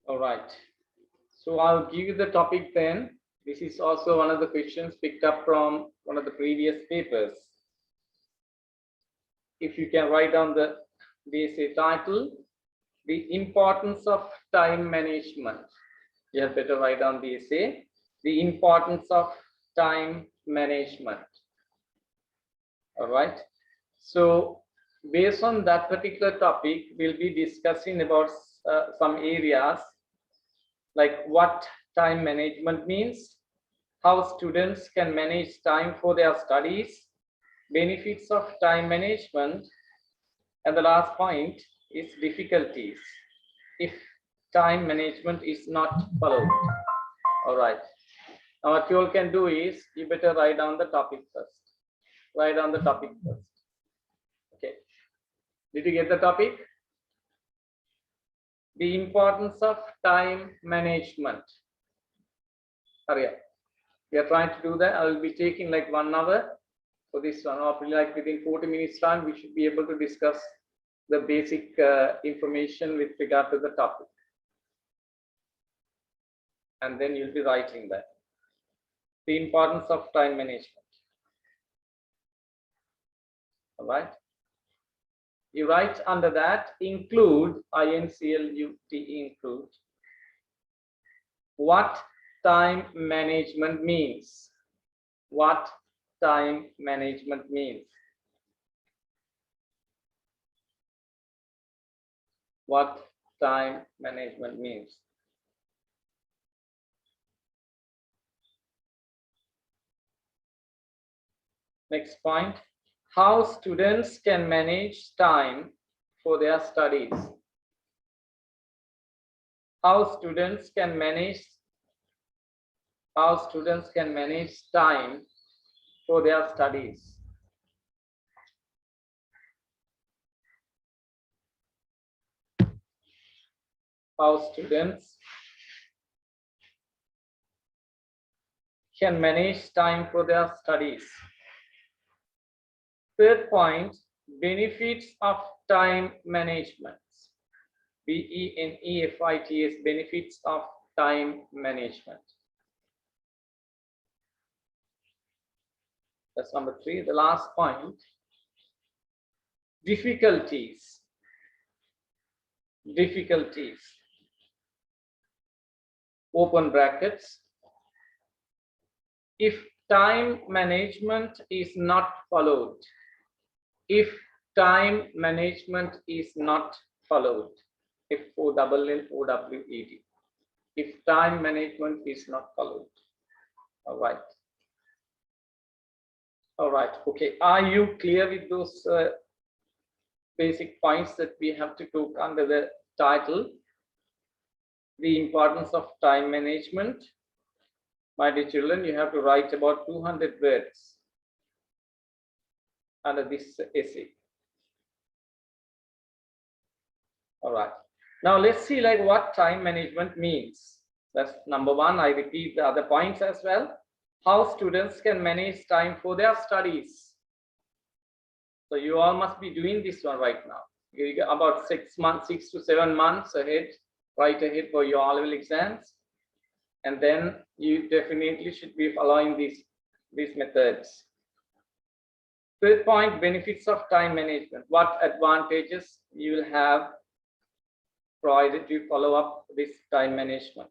All right. So I'll give you the topic then. This is also one of the questions picked up from one of the previous papers. If you can write down the essay title, The Importance of Time Management. You have better write down the essay, The Importance of Time Management. All right. So based on that particular topic, we'll be discussing about some areas like what time management means, how students can manage time for their studies, benefits of time management, and the last point is difficulties if time management is not followed. All right. Now what you all can do is you better write down the topic first. Write down the topic first. Okay. Did you get the topic? The importance of time management. Hurry up. We are trying to do that. I will be taking like 1 hour for this one. Hopefully, like within 40 minutes time, we should be able to discuss the basic information with regard to the topic. And then you'll be writing that. The importance of time management. All right. You write under that, include, INCLUD, include, what time management means. What time management means. What time management means. Next point, how students can manage time for their studies. How students can manage time for their studies. How students can manage time for their studies. Third point, benefits of time management. BENEFITS, benefits of time management. That's number 3. The last point, difficulties. Difficulties. Open brackets. If time management is not followed, if time management is not followed, FOLLOWED, if time management is not followed. All right. All right. Okay. Are you clear with those basic points that we have to talk under the title, the importance of time management? My dear children, you have to write about 200 words under this essay. All right. Now let's see like what time management means. That's number 1. I repeat the other points as well. How students can manage time for their studies. So you all must be doing this one right now. You got about 6 to 7 months ahead, right ahead for your all-level exams. And then you definitely should be following these methods. Third point, benefits of time management. What advantages you will have provided you follow up this time management.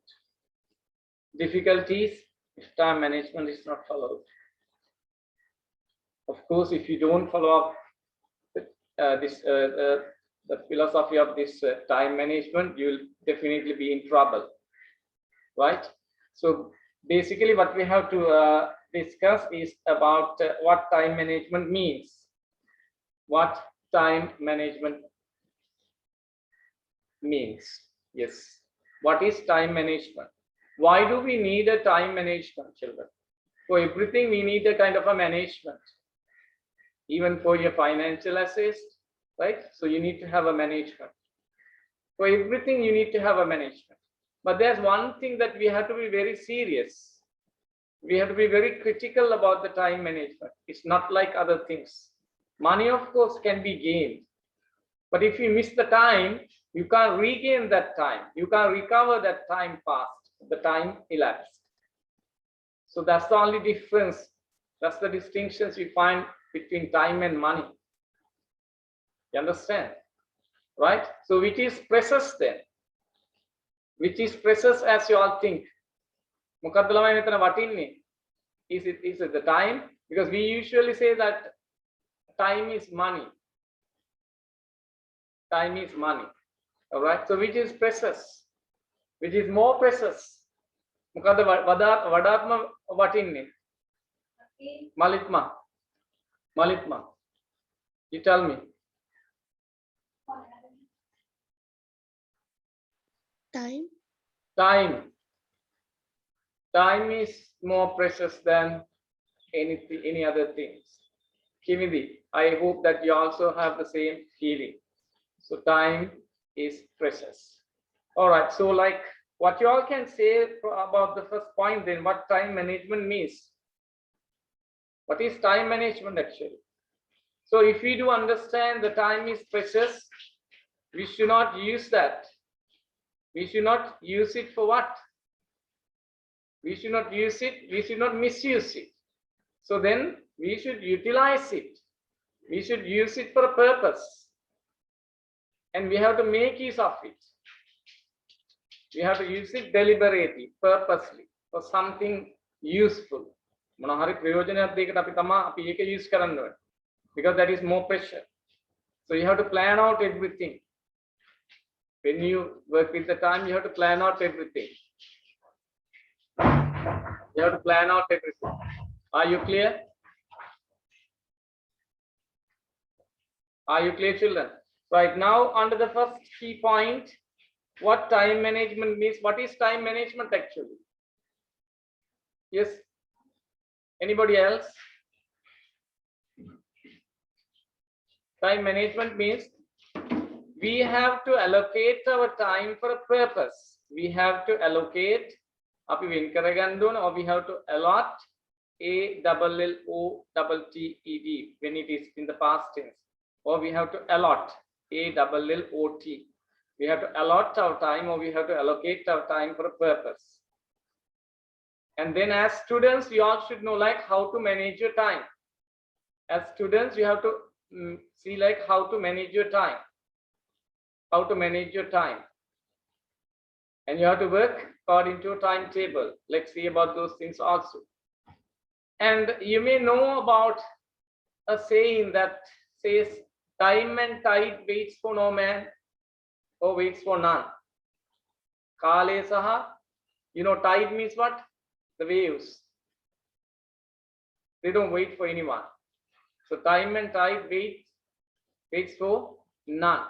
Difficulties if time management is not followed. Of course, if you don't follow up the philosophy of this time management, you will definitely be in trouble, right? So basically what we have to discuss is about what time management means. What time management means. Yes. What is time management? Why do we need a time management, children? For everything, we need a kind of a management. Even for your financial assets, right? So you need to have a management. For everything, you need to have a management. But there's one thing that we have to be very serious. We have to be very critical about the time management. It's not like other things. Money, of course, can be gained. But if you miss the time, You can't regain that time. You can't recover that time past, the time elapsed. So that's the only difference. That's the distinctions you find between time and money. You understand? Right? So which is precious then? Which is precious as you all think? Is it the time? Because we usually say that time is money. Time is money. All right. So which is precious? Which is more precious? Malitma. Malitma. You tell me. Time. Time. Time is more precious than any other things. Kimidi, I hope that you also have the same feeling. So time is precious. All right. So like what you all can say about the first point then, what time management means. What is time management actually? So if we do understand the time is precious, we should not use that. We should not use it for what? We should not use it. We should not misuse it. So then we should utilize it. We should use it for a purpose. And we have to make use of it. We have to use it deliberately, purposely, for something useful. Because that is more pressure. So you have to plan out everything. When you work with the time, you have to plan out everything. You have to plan out everything. Are you clear? Are you clear, children? Right now, under the first key point, what time management means. What is time management actually? Yes. Anybody else? Time management means we have to allocate our time for a purpose. We have to allocate, or we have to allot ALLOTTED when it is in the past tense, or we have to allot ALLOT. We have to allot our time, or we have to allocate our time for a purpose. And then as students, you all should know like how to manage your time. As students, you have to see like how to manage your time. How to manage your time. And you have to work according to a timetable. Let's see about those things also. And you may know about a saying that says, time and tide waits for no man or waits for none. Kale saha, you know, tide means what? The waves. They don't wait for anyone. So time and tide waits for none.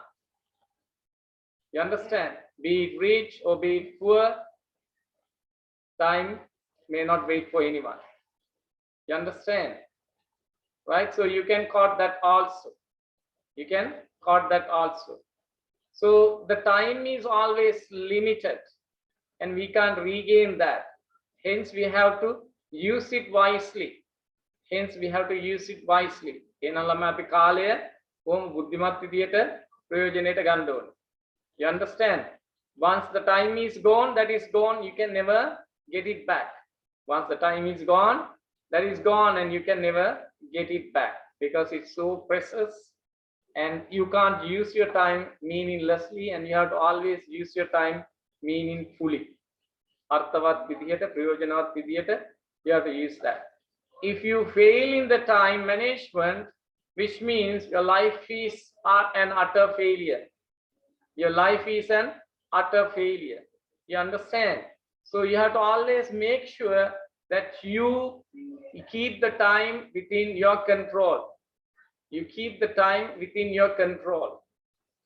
You understand? Be it rich or be it poor, time may not wait for anyone. You understand? Right? So you can quote that also. You can quote that also. So the time is always limited and we can't regain that. Hence we have to use it wisely. Hence we have to use it wisely. You understand? Once the time is gone, that is gone, you can never get it back. Once the time is gone, that is gone and you can never get it back because it's so precious and you can't use your time meaninglessly and you have to always use your time meaningfully. Arthavat vidhiyata, prayojanat vidhiyata, you have to use that. If you fail in the time management, which means your life is an utter failure. Your life is an utter failure. You understand? So you have to always make sure that you keep the time within your control. You keep the time within your control.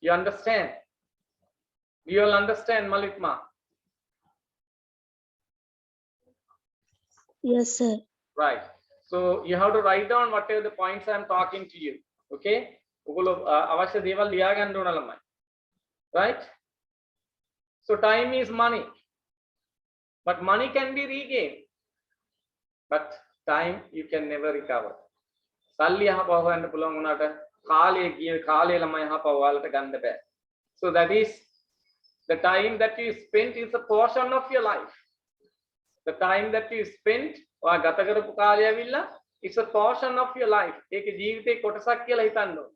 You understand? You all understand, Malitma? Yes, sir. Right. So you have to write down whatever the points I am talking to you. Okay? Right? So time is money. But money can be regained. But time you can never recover. So that is The time that you spent is a portion of your life. The time that you spent or ගත කරපු කාලය ඇවිල්ලා it's a portion of your life. ඒක ජීවිතේ කොටසක් කියලා හිතන්න ඕනේ.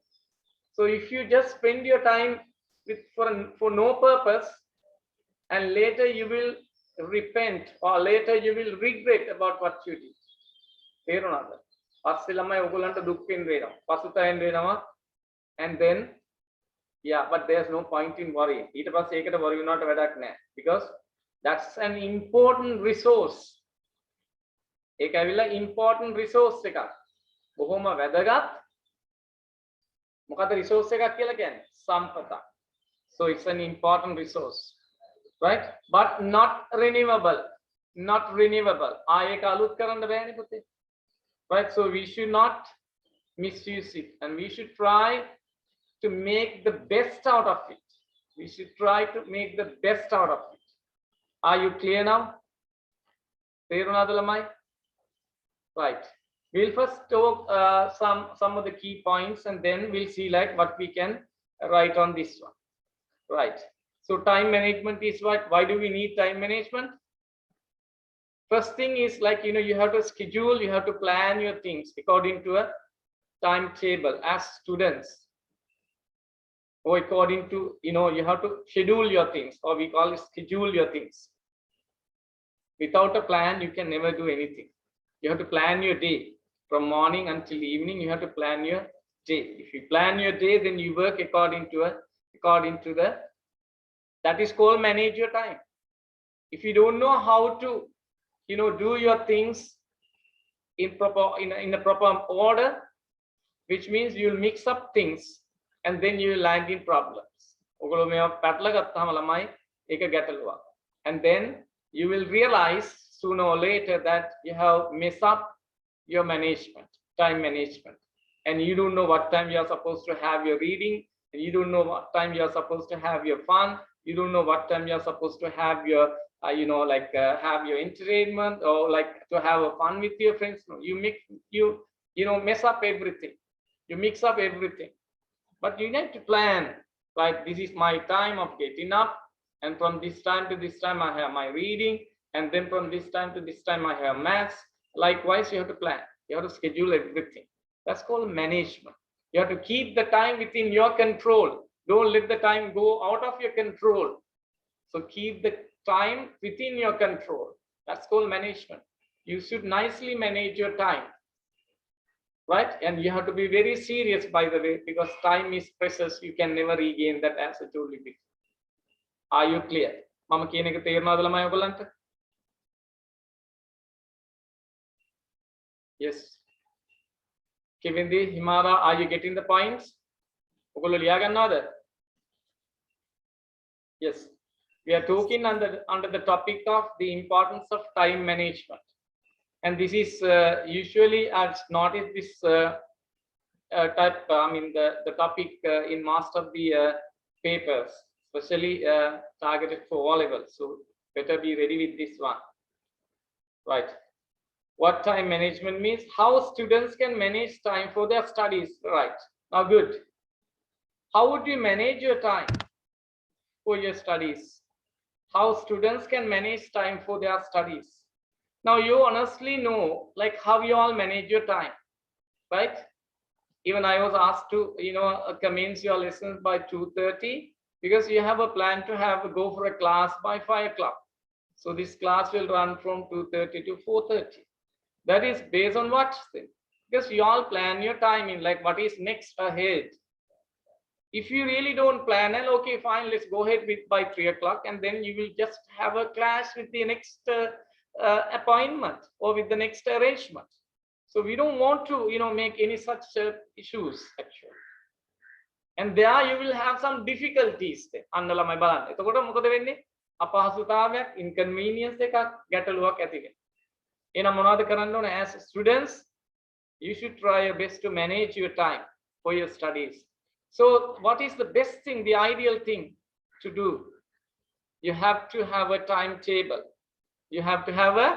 So if you just spend your time for no purpose and later you will repent or later you will regret about what you did. තේරුණාද? පස්සේ ළමයි ඔයගොල්ලන්ට දුක් වෙනවා. පසුතැවෙන්න වෙනවා. And then yeah, but there's no point in worrying. ඊට පස්සේ ඒකට worry වෙනවට වැඩක් නැහැ. Because that's an important resource. ඒක ඇවිල්ලා important resource එකක්. බොහොම වැදගත්. මොකද resource එකක් කියලා කියන්නේ? සම්පතක්. So it's an important resource. Right? But not renewable. Not renewable. ඒක අලුත් කරන්න බෑනේ පුතේ. Right? So we should not misuse it and we should try to make the best out of it. We should try to make the best out of it. Are you clear now? තේරුණාද ළමයි? Right. We'll first talk some of the key points and then we'll see like what we can write on this one. Right. So time management is what? Why do we need time management? First thing is like, you have to schedule, you have to plan your things according to a timetable as students. Or according to, you have to schedule your things, or we call it schedule your things. Without a plan, you can never do anything. You have to plan your day from morning until evening. You have to plan your day. If you plan your day, then you work according to the, that is called manage your time. If you don't know how to, do your things in a proper order, which means you'll mix up things and then you land in problems. And then you will realize sooner or later that you have messed up your management, time management, and you don't know what time you are supposed to have your reading, and you don't know what time you are supposed to have your fun, you don't know what time you are supposed to have your have your entertainment or like to have a fun with your friends. No, you mess up everything, you mix up everything. But you need to plan, like this is my time of getting up, and from this time to this time I have my reading, and then from this time to this time I have maths. Likewise, you have to plan, you have to schedule everything. That's called management. You have to keep the time within your control. Don't let the time go out of your control. So keep the time within your control. That's called management. You should nicely manage your time. Right? And you have to be very serious, by the way, because time is precious. You can never regain that, as I told you before. Are you clear? Mama කියන එක තේරෙනවද ළමයි ඔයගොල්ලන්ට? Yes. Kevindi, Himara, are you getting the points? ඔයගොල්ලෝ ලියා ගන්නවද? Yes. We are talking under the topic of the importance of time management. And this is usually I've noticed this type, the topic in most of the papers, especially targeted for all levels. So better be ready with this one. Right. What time management means, how students can manage time for their studies. Right. Now good. How would you manage your time for your studies? How students can manage time for their studies. Now you honestly know like how you all manage your time, right? Even I was asked to, commence your lessons by 2:30 because you have a plan to go for a class by 5 o'clock. So this class will run from 2:30 to 4:30. That is based on what? Because you all plan your timing, like what is next ahead. If you really don't plan, and okay, fine, let's go ahead with by 3 o'clock, and then you will just have a clash with the next appointment or with the next arrangement. So we don't want to, make any such issues actually. And there you will have some difficulties. අන්නලා මම බලන්න. එතකොට මොකද වෙන්නේ? අපහසුතාවයක්, inconvenience එකක්, ගැටලුවක් ඇති වෙනවා. එහෙනම් මොනවද කරන්න ඕනේ? As students, you should try your best to manage your time for your studies. So what is the best thing, the ideal thing to do? You have to have a timetable. You have to have a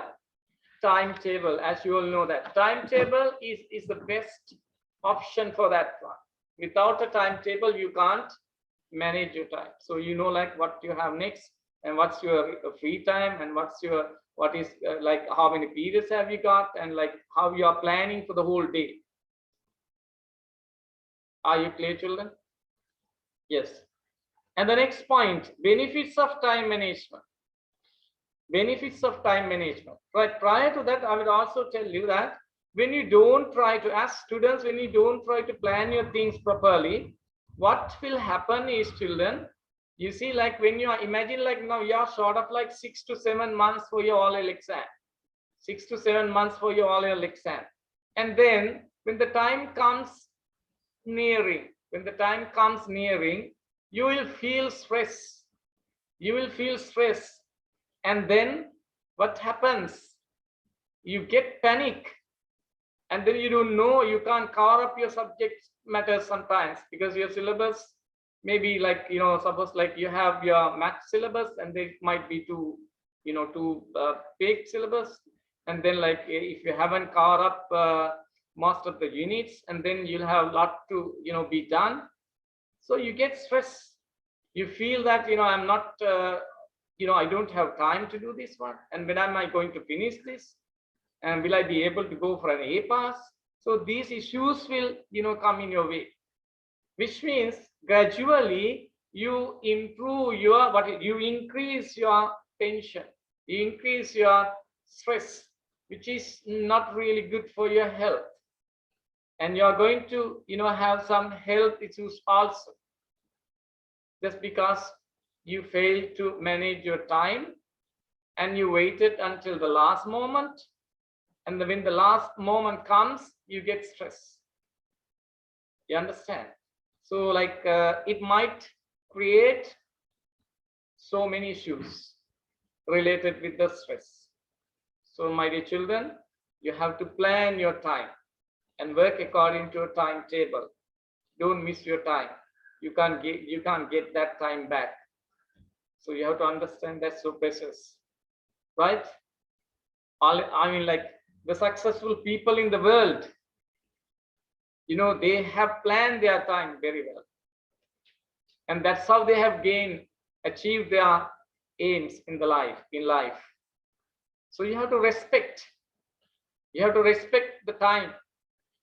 timetable, as you all know that. Timetable is the best option for that one. Without a timetable, you can't manage your time. So you know like what you have next and what's your free time and what is like how many periods have you got and like how you are planning for the whole day. Are you clear, children? Yes. And the next point, benefits of time management. Benefits of time management. Right. Prior to that, I will also tell you that when you don't try to, as students, when you don't try to plan your things properly, what will happen is, children, you see, like when you are, imagine like now you are short of like 6 to 7 months for your oral exam. 6 to 7 months for your oral exam. And then when the time comes nearing, you will feel stress. You will feel stress. And then what happens? You get panic. And then you don't know, you can't cover up your subject matters sometimes because your syllabus maybe like, you know, suppose like you have your math syllabus and there might be two big syllabus. And then like if you haven't covered up most of the units, and then you'll have a lot to, be done. So you get stress. You feel that, I'm not, I don't have time to do this one. And when am I going to finish this? And will I be able to go for an A pass? So these issues will, come in your way, which means gradually you improve you increase your tension, you increase your stress, which is not really good for your health. And you are going to, have some health issues also, just because you failed to manage your time and you waited until the last moment. And when the last moment comes, you get stress. You understand? So like it might create so many issues related with the stress. So my dear children, you have to plan your time and work according to a timetable. Don't miss your time. You can't get that time back. So you have to understand that's so precious, right? I mean, like the successful people in the world, they have planned their time very well. And that's how they have achieved their aims in life. So you have to respect. You have to respect the time.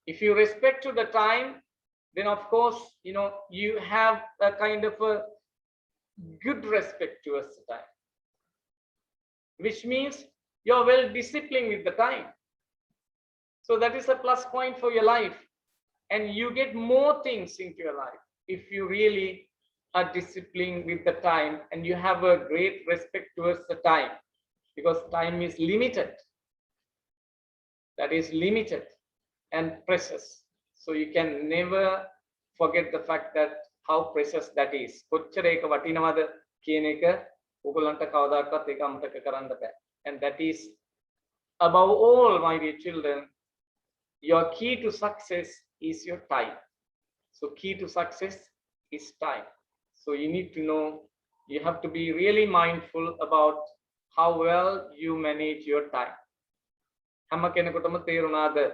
If you respect to the time, then of course, you have a kind of a good respect towards the time, which means you're well disciplined with the time. So that is a plus point for your life. And you get more things into your life if you really are disciplined with the time and you have a great respect towards the time, because time is limited. That is limited and precious. So you can never forget the fact that how precious that is. And that is, above all, my dear children, your key to success is your time. So key to success is time. So you need to know, you have to be really mindful about how well you manage your time. Hamma kenekutama therunada?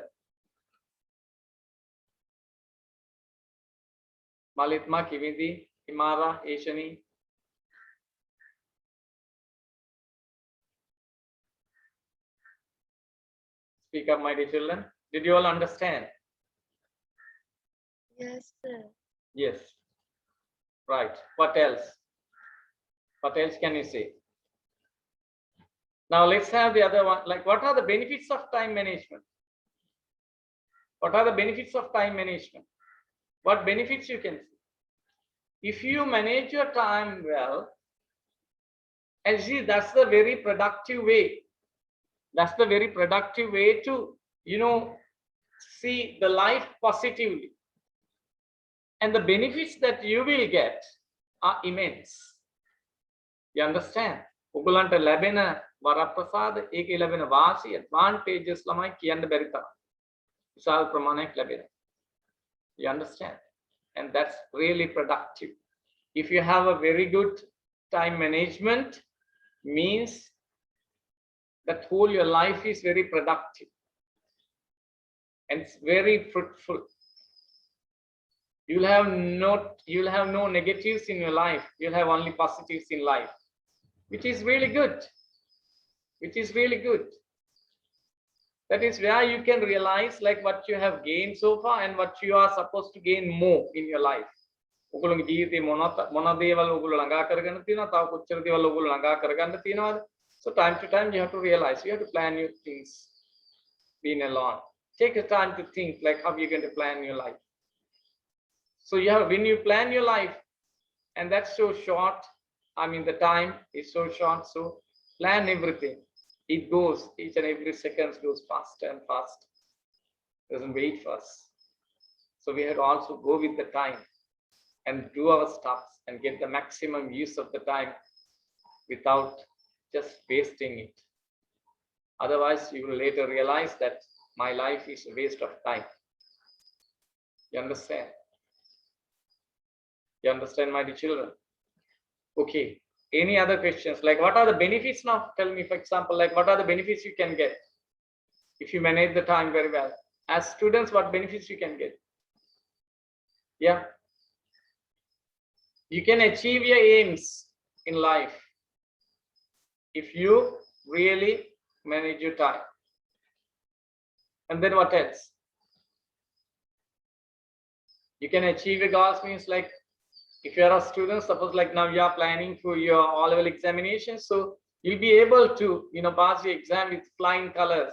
Malitma, Kivindi, Himara, Ashani. Speak up, my dear children. Did you all understand? Yes, sir. Yes. Right. What else? What else can you say? Now let's have the other one. Like, what are the benefits of time management? What are the benefits of time management? What benefits you can see? If you manage your time well, and see, that's the very productive way. That's the very productive way to, see the life positively. And the benefits that you will get are immense. You understand? ඔගලන්ට ලැබෙන වරප්‍රසාද, ඒකේ ලැබෙන වාසි, advantages ළමයි කියන්න බැරි තරම්. විශාල ප්‍රමාණයක් ලැබෙනවා. You understand? And that's really productive. If you have a very good time management, means that whole your life is very productive and it's very fruitful. You'll have no negatives in your life. You'll have only positives in life, which is really good. Which is really good. That is where you can realize like what you have gained so far and what you are supposed to gain more in your life. ඔගොල්ලෝගේ ජීවිතේ මොන දේවල් ඔගොල්ලෝ ළඟා කරගෙන තියෙනවා, තව කොච්චර දේවල් ඔගොල්ලෝ ළඟා කරගන්න තියෙනවද? So time to time you have to realize, you have to plan your things being alone. Take the time to think like how you're going to plan your life. So you have, when you plan your life, and that's so short, I mean the time is so short, so plan everything. It goes, each and every second goes faster and faster. Doesn't wait for us. So we have to also go with the time and do our stuffs and get the maximum use of the time without just wasting it. Otherwise, you will later realize that my life is a waste of time. You understand? You understand, my dear children? Okay. Any other questions? Like, what are the benefits now? Tell me, for example, like, what are the benefits you can get if you manage the time very well? As students, what benefits you can get? Yeah. You can achieve your aims in life if you really manage your time. And then what else? You can achieve your goals means like, if you are a student, suppose like now you are planning for your all-level examination, so you'll be able to, pass your exam with flying colors.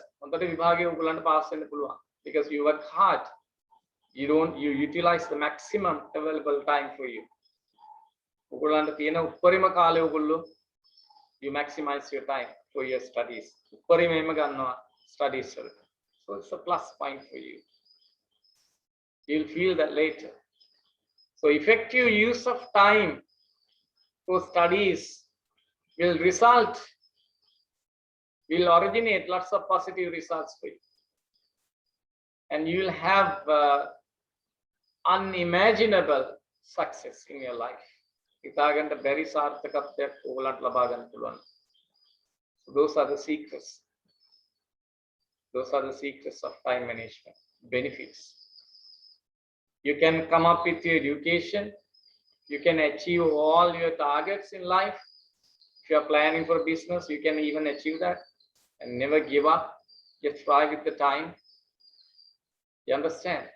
Because you work hard. You utilize the maximum available time for you. You maximize your time for your studies. So it's a plus point for you. You'll feel that later. So effective use of time for studies will originate lots of positive results for you. And you will have unimaginable success in your life. So those are the secrets. Those are the secrets of time management, benefits. You can come up with your education. You can achieve all your targets in life. If you are planning for business, you can even achieve that and never give up. Just try with the time. You understand?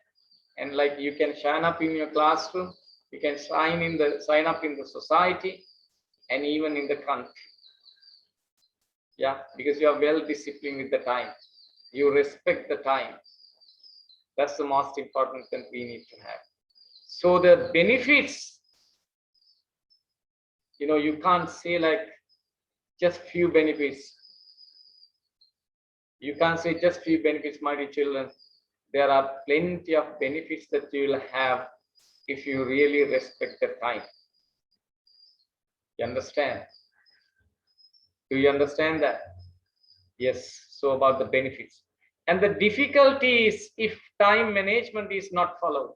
And like you can shine up in your classroom, you can sign up in the society and even in the country. Yeah, because you are well disciplined with the time. You respect the time. That's the most important thing we need to have. So the benefits, you can't say like just few benefits. You can't say just few benefits, my dear children. There are plenty of benefits that you will have if you really respect the time. You understand? Do you understand that? Yes. So about the benefits. And the difficulties if time management is not followed.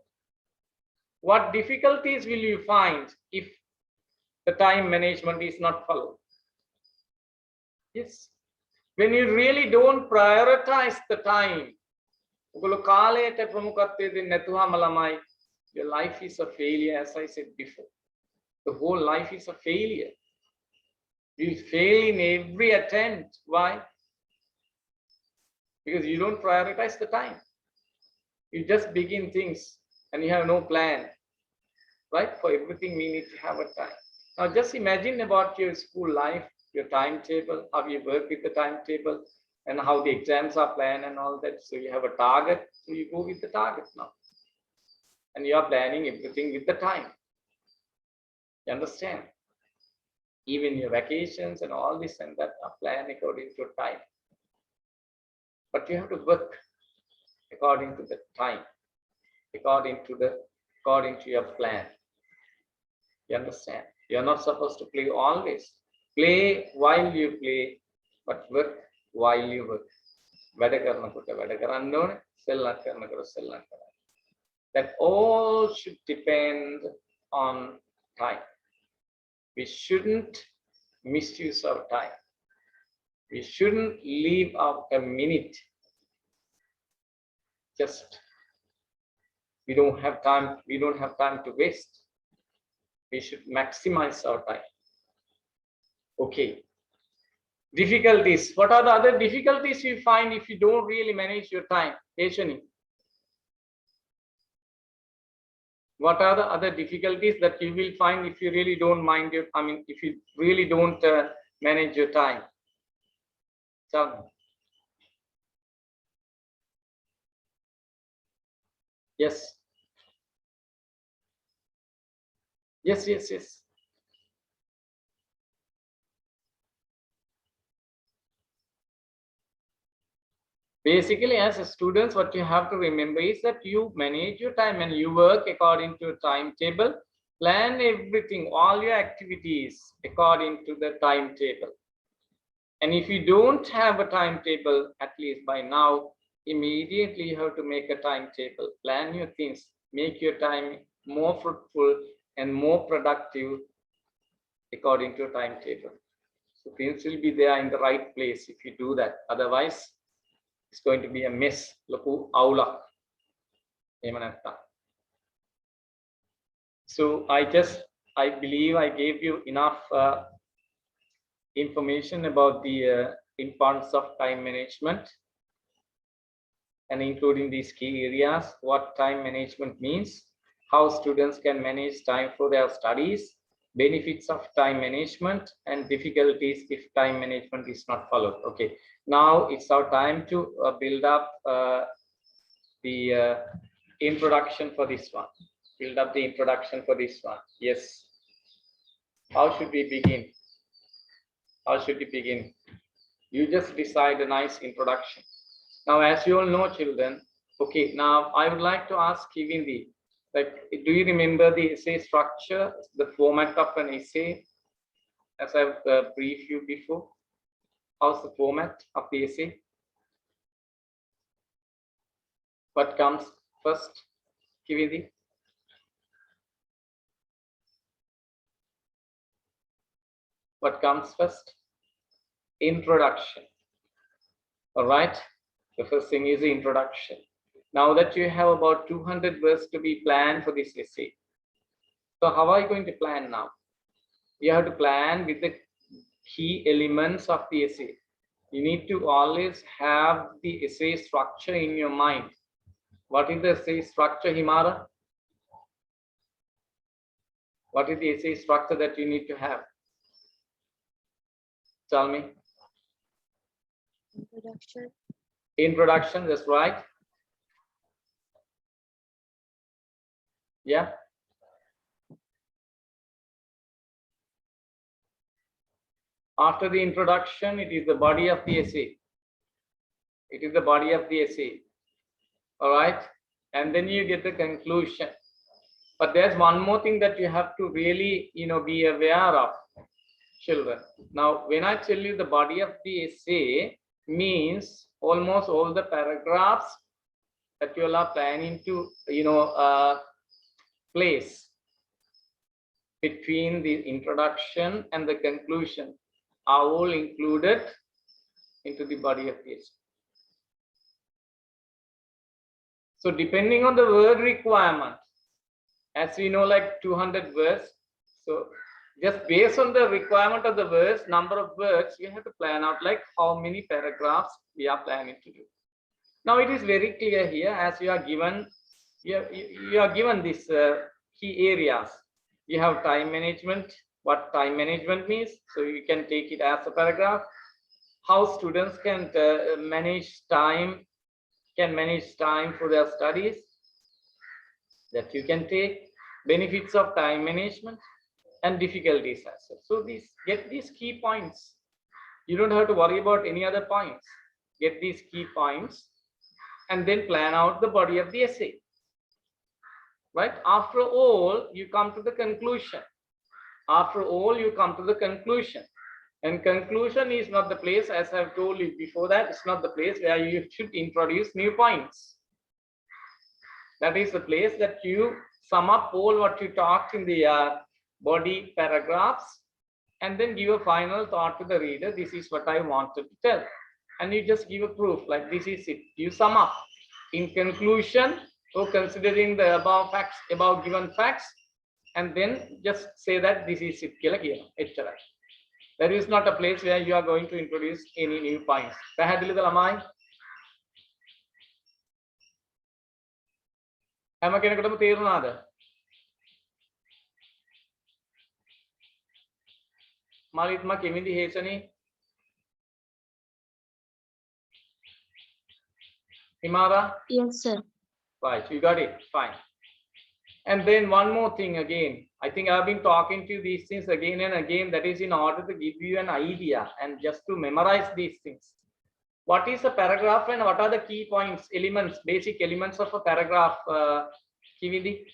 What difficulties will you find if the time management is not followed? Yes. When you really don't prioritize the time, your life is a failure, as I said before. The whole life is a failure. You fail in every attempt. Why? Because you don't prioritize the time. You just begin things and you have no plan. Right? For everything, we need to have a time. Now, just imagine about your school life, your timetable, how you work with the timetable, and how the exams are planned and all that. So you have a target, so you go with the target now. And you are planning everything with the time. You understand? Even your vacations and all this and that are planned according to time. But you have to work according to the time, according to your plan. You understand? You are not supposed to play always. Play while you play, but work while you work. That all should depend on time. We shouldn't misuse our time. We shouldn't leave out a minute just We don't have time to waste. We should maximize our time. Okay. Difficulties. What are the other difficulties you find if you don't really manage your time? Eshani. What are the other difficulties that you will find if you really don't mind your, if you really don't manage your time? Tell me. Yes. Yes. Basically, as a students, what you have to remember is that you manage your time and you work according to a timetable. Plan everything, all your activities according to the timetable. And if you don't have a timetable, at least by now, immediately you have to make a timetable. Plan your things, make your time more fruitful and more productive according to a timetable. So things will be there in the right place if you do that. Otherwise, it's going to be a mess. So I believe I gave you enough information about the importance of time management, and including these key areas, what time management means, how students can manage time for their studies, benefits of time management, and difficulties if time management is not followed. Okay, now it's our time to build up the introduction for this one. Build up the introduction for this one. Yes. How should we begin? How should we begin? You just decide a nice introduction. Now, as you all know, children, okay, now I would like to ask Kivindi, like, do you remember the essay structure, the format of an essay, as I've briefed you before? How's the format of the essay? What comes first, Kivindi? What comes first? Introduction. All right. The first thing is the introduction. Now that you have about 200 words to be planned for this essay. So how are you going to plan now? You have to plan with the key elements of the essay. You need to always have the essay structure in your mind. What is the essay structure, Himara? What is the essay structure that you need to have? Tell me. Introduction. Introduction, that's right. Yeah. After the introduction, it is the body of the essay. It is the body of the essay. All right. And then you get the conclusion. But there's one more thing that you have to really, be aware of, children. Now, when I tell you the body of the essay, means almost all the paragraphs that you all are planning to, place between the introduction and the conclusion are all included into the body of the essay. So depending on the word requirement, as we know, like 200 words, so just based on the requirement of the words, number of words, we have to plan out like how many paragraphs we are planning to do. Now it is very clear here, as you are given, you are given these key areas. You have time management, what time management means, so you can take it as a paragraph. How students can manage time for their studies, that you can take. Benefits of time management and difficulties as well. So get these key points. You don't have to worry about any other points. Get these key points and then plan out the body of the essay. Right? After all, you come to the conclusion. After all, you come to the conclusion. And conclusion is not the place, as I've told you before that, it's not the place where you should introduce new points. That is the place that you sum up all what you talked in the body paragraphs and then give a final thought to the reader. This is what I wanted to tell. And you just give a proof, like this is it. You sum up. In conclusion, or considering the above facts, above given facts, and then just say that this is it. There is not a place where you are going to introduce any new points. පැහැදිලිද ළමයි? හැම කෙනෙකුටම තේරුණාද? මාලිත්මා කෙමිදි හේසනේ? Himara? Yes, sir. Right, you got it. Fine. And then one more thing again. I think I've been talking to you these things again and again. That is in order to give you an idea and just to memorize these things. What is a paragraph and what are the key points, elements, basic elements of a paragraph, Kivindi?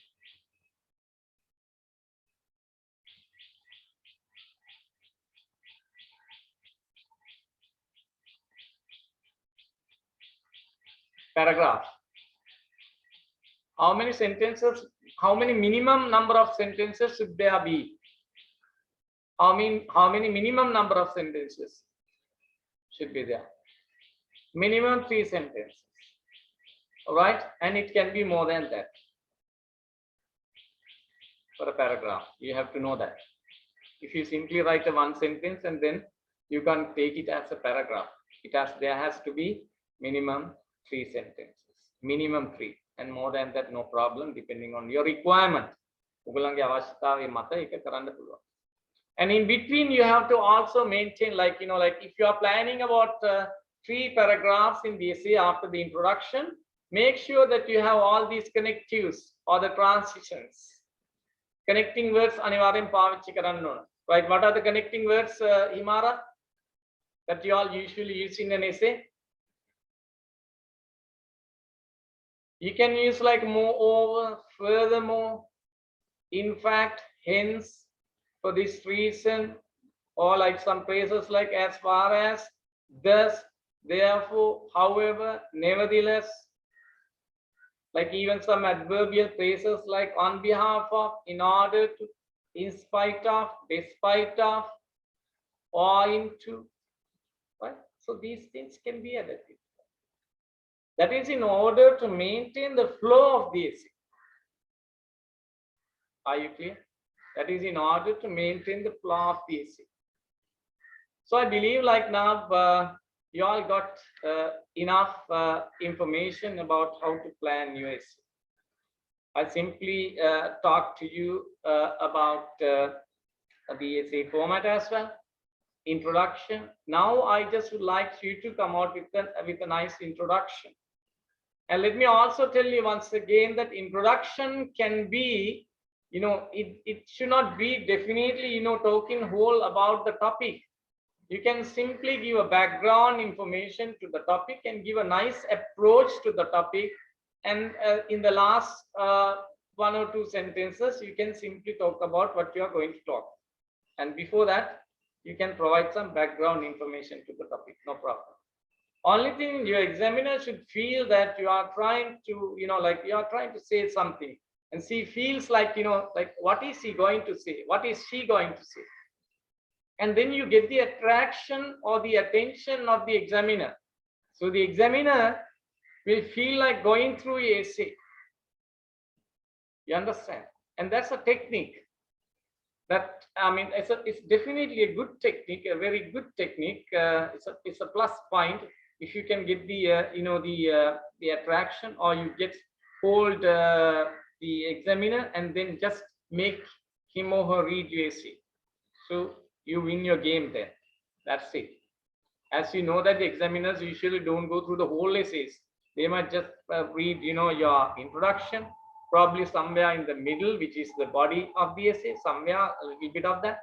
Paragraph. How many sentences, how many minimum number of sentences should there be? How many minimum number of sentences should be there? Minimum 3 sentences. All right, and it can be more than that for a paragraph. You have to know that. If you simply write a 1 sentence and then you can take it as a paragraph, there has to be minimum 3 sentences, minimum 3, and more than that no problem, depending on your requirement. And in between you have to also maintain, like if you are planning about 3 paragraphs in the essay after the introduction, make sure that you have all these connectives or the transitions. Connecting words anivaryen pavichchi karanna ona. Right, what are the connecting words, Himara, that you all usually use in an essay? You can use like moreover, furthermore, in fact, hence, for this reason, or like some phrases like as far as, thus, therefore, however, nevertheless, like even some adverbial phrases like on behalf of, in order to, in spite of, despite of, or into, right? So these things can be added. That is in order to maintain the flow of the essay. Are you clear? That is in order to maintain the flow of the essay. So I believe like now you all got enough information about how to plan your essay. I simply talked to you about the essay format as well, introduction. Now I just would like you to come out with a nice introduction. And let me also tell you once again that introduction can be, it should not be definitely, talking whole about the topic. You can simply give a background information to the topic and give a nice approach to the topic. And in the last 1 or 2 sentences, you can simply talk about what you are going to talk. And before that, you can provide some background information to the topic, no problem. Only thing, your examiner should feel that you are trying to, like you are trying to say something, and she feels like, like what is he going to say? What is she going to say? And then you get the attraction or the attention of the examiner. So the examiner will feel like going through your essay. You understand? And that's a technique. That, I mean, it's definitely a good technique, a very good technique. It's a plus point if you can get the the attraction, or you get hold the examiner and then just make him or her read your essay. So you win your game then. That's it. As you know that the examiners usually don't go through the whole essays. They might just read, your introduction, probably somewhere in the middle, which is the body of the essay, somewhere a little bit of that.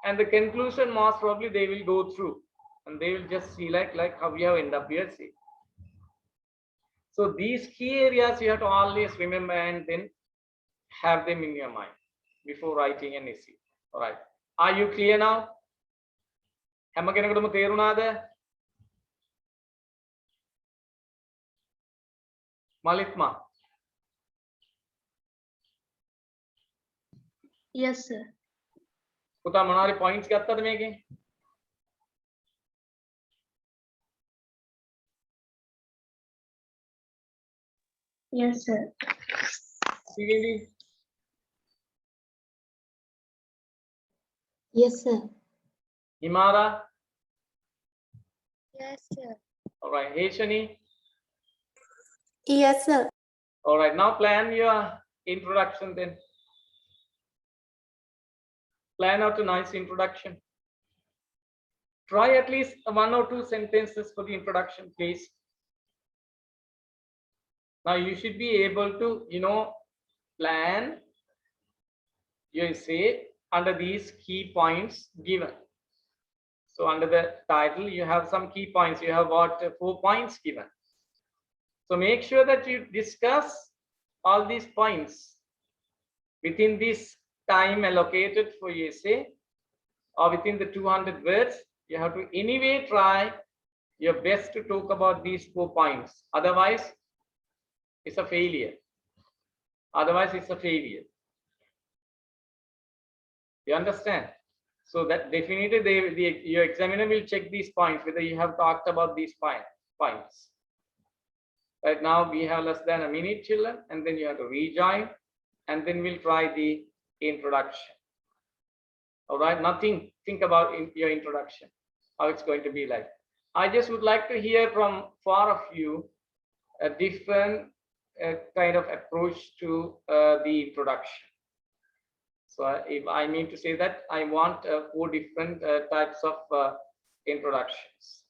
And the conclusion most probably they will go through and they will just see like how we have ended up your essay. So these key areas you have to always remember and then have them in your mind before writing an essay. All right. Are you clear now? හැම කෙනෙකුටම තේරුණාද? මලිත්මා. Yes, sir. පුතා මොනවාරි points ගත්තද මේකෙන්? Yes, sir. Srinidhi? Yes, sir. Himara? Yes, sir. All right. Hey, Shani? Yes, sir. All right. Now plan your introduction then. Plan out a nice introduction. Try at least 1 or 2 sentences for the introduction, please. Now you should be able to, plan your essay under these key points given. So under the title, you have some key points. You have what 4 points given. So make sure that you discuss all these points within this time allocated for your essay, or within the 200 words. You have to anyway try your best to talk about these 4 points. Otherwise, it's a failure. You understand? So that definitely your examiner will check these points, whether you have talked about these points. Right now we have less than a minute, children, and then you have to rejoin, and then we'll try the introduction. All right, nothing. Think about your introduction, how it's going to be like. I just would like to hear from 4 of you a different kind of approach to the introduction. So if I mean to say that, I want 4 different types of introductions.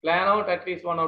Plan out at least 1 or